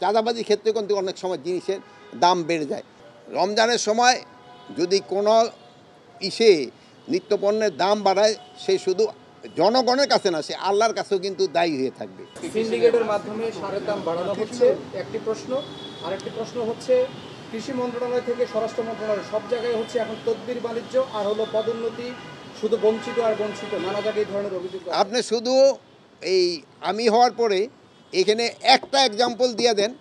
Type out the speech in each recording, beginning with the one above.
চাঁদাবাজির ক্ষেত্রে কিন্তু অনেক সময় জিনিসের দাম বেড়ে যায়। রমজানের সময় যদি কোনো নিত্যপণ্যের দাম বাড়ায়, সে শুধু জনগণের কাছে না, সে আল্লাহর কাছেও কিন্তু দায়ী হয়ে থাকবে। সিন্ডিকেটের মাধ্যমে সারের দাম বাড়ানো হচ্ছে একটি প্রশ্ন, আরেকটি প্রশ্ন হচ্ছে কৃষি মন্ত্রণালয় থেকে স্বরাষ্ট্র মন্ত্রণালয় সব জায়গায় হচ্ছে এখন তদবির বাণিজ্য আর হলো পদোন্নতি, শুধু বঞ্চিত আর বঞ্চিত, নানা জায়গায় এই ধরনের অভিযোগ। আপনি শুধু এই আমি হওয়ার পরে এখানে একটা এক্সাম্পল দিয়ে দেন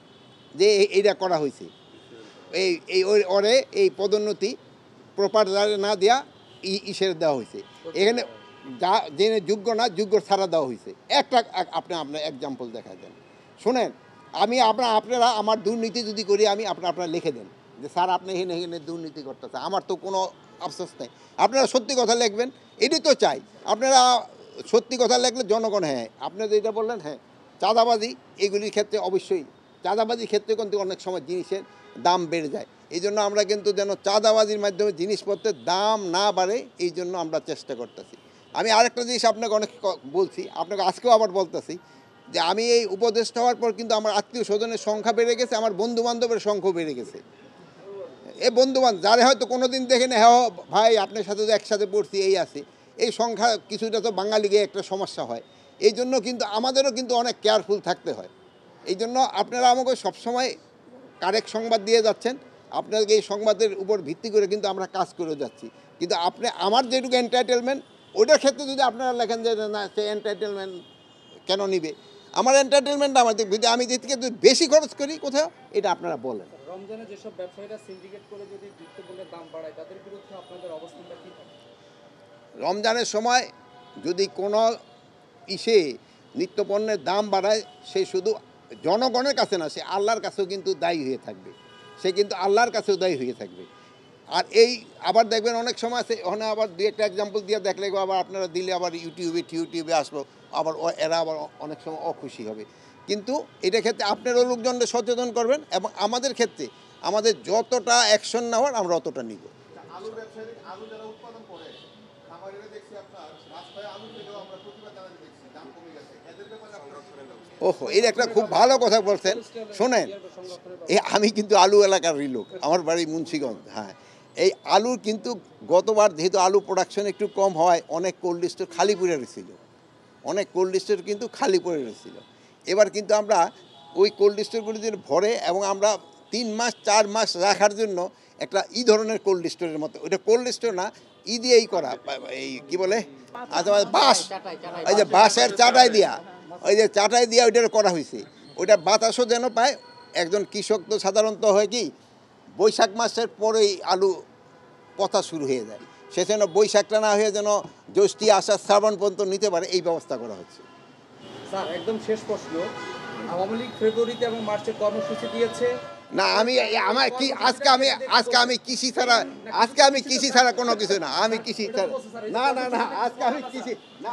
যে এইটা করা হয়েছে, এই এই ওরে এই পদোন্নতি প্রপার না দেওয়া ইসের দেওয়া হয়েছে, এখানে যা জেনে যোগ্য না যোগ্য ছাড়া দেওয়া হয়েছে। একটা আপনার এক্সাম্পল দেখা দেন, শোনেন। আপনারা আমার দুর্নীতি যদি করি, আপনারা লিখে দেন যে স্যার আপনি এখানে দুর্নীতি করতেছে, আমার তো কোনো আফসোস নেই। আপনারা সত্যি কথা লিখবেন, এটি তো চাই। আপনারা সত্যি কথা লিখলে জনগণ, হ্যাঁ আপনারা যেটা বললেন, হ্যাঁ চাঁদাবাজি এগুলির ক্ষেত্রে অবশ্যই চাঁদাবাজির ক্ষেত্রে কিন্তু অনেক সময় জিনিসের দাম বেড়ে যায়। এই জন্য আমরা কিন্তু যেন চাঁদাবাজির মাধ্যমে জিনিসপত্রের দাম না বাড়ে, এই জন্য আমরা চেষ্টা করতেছি। আমি আরেকটা জিনিস আপনাকে অনেক বলছি, আপনাকে আজকেও আবার বলতেছি যে আমি এই উপদেষ্টা হওয়ার পর কিন্তু আমার আত্মীয় স্বজনের সংখ্যা বেড়ে গেছে, আমার বন্ধুবান্ধবের সংখ্যাও বেড়ে গেছে। এই বন্ধুবান্ধব যারা হয়তো কোনো দিন দেখেন, হ্যাঁ ভাই আপনার সাথে তো একসাথে পড়ছি, এই আছে, এই সংখ্যা কিছুটা তো বাঙালিকে একটা সমস্যা হয়। এই জন্য কিন্তু আমাদেরও কিন্তু অনেক কেয়ারফুল থাকতে হয়। এই জন্য আপনারা আমাকে সবসময় কারেক্ট সংবাদ দিয়ে যাচ্ছেন, আপনাদেরকে এই সংবাদের উপর ভিত্তি করে কিন্তু আমরা কাজ করে যাচ্ছি। কিন্তু আপনি আমার যেটুকু এন্টারটেনমেন্ট, ওইটার ক্ষেত্রে যদি আপনারা লেখেন যে না সে এন্টারটেনমেন্ট কেন নিবে, আমার এন্টারটেনমেন্ট আমাদের আমি যে থেকে বেশি খরচ করি কোথাও, এটা আপনারা বলেন। রমজানে যেসব ব্যবসায়ীরা সিন্ডিকেট করে যদি নিত্যপণ্যের দাম বাড়ায়, তাদের বিরুদ্ধে আপনাদের অবস্থানটা কী থাকে? রমজানের সময় যদি কোনো নিত্যপণ্যের দাম বাড়ায়, সে শুধু জনগণের কাছে না, সে আল্লাহর কাছেও কিন্তু দায়ী হয়ে থাকবে। সে কিন্তু আল্লাহর কাছেও দায়ী হয়ে থাকবে। আর এই আবার দেখবেন অনেক সময় আছে, ওখানে আবার দুই একটা এক্সাম্পল দিয়ে দেখলে আবার আপনারা দিলে আবার ইউটিউবে আসবো, আবার এরা আবার অনেক সময় অখুশি হবে। কিন্তু এটা ক্ষেত্রে আপনারও লোকজনকে সচেতন করবেন, এবং আমাদের ক্ষেত্রে আমাদের যতটা অ্যাকশন নেওয়ার আমরা অতটা নিব। ওহো, এর একটা খুব ভালো কথা বলছেন। শোনেন, আমি কিন্তু আলু এলাকারই লোক, আমার বাড়ি মুন্সিগঞ্জ। হ্যাঁ, এই আলুর কিন্তু গতবার যেহেতু আলু প্রোডাকশন একটু কম হওয়ায় অনেক কোল্ড স্টোর খালি পড়ে রয়েছিল, অনেক কোল্ড স্টোর কিন্তু খালি পড়ে রয়েছিল। এবার কিন্তু আমরা ওই কোল্ড স্টোরগুলি যদি ভরে, এবং আমরা 3 মাস 4 মাস রাখার জন্য একটা ধরনের কোল্ড স্টোরের মতো, ওইটা কোল্ড স্টোর না, দিয়েই করা, এই কি বলে বাঁশ, এই যে বাঁশের চাটাই দিয়া, ওই যে চাটাই দিয়া ওইটা করা হয়েছে। ওইটা বাতাসও যেন পায়। একজন কৃষক তো সাধারণত হয় কি, বৈশাখ মাসের পরেই আলু পচা শুরু হয়ে যায়, সে যেন বৈশাখটা না হয়ে যেন জ্যৈষ্ঠী আষাঢ় শ্রাবণ পর্যন্ত নিতে পারে, এই ব্যবস্থা করা হচ্ছে। স্যার একদম শেষ প্রশ্ন, আওয়ামী লীগ ফেব্রুয়ারিতে এবং মার্চে কর্মসূচি দিয়েছে না, আমার কি আজকে আমি কৃষি ছাড়া কোনো কিছু না, আমি কৃষি ছাড়া না, আজকে আমি কৃষি না।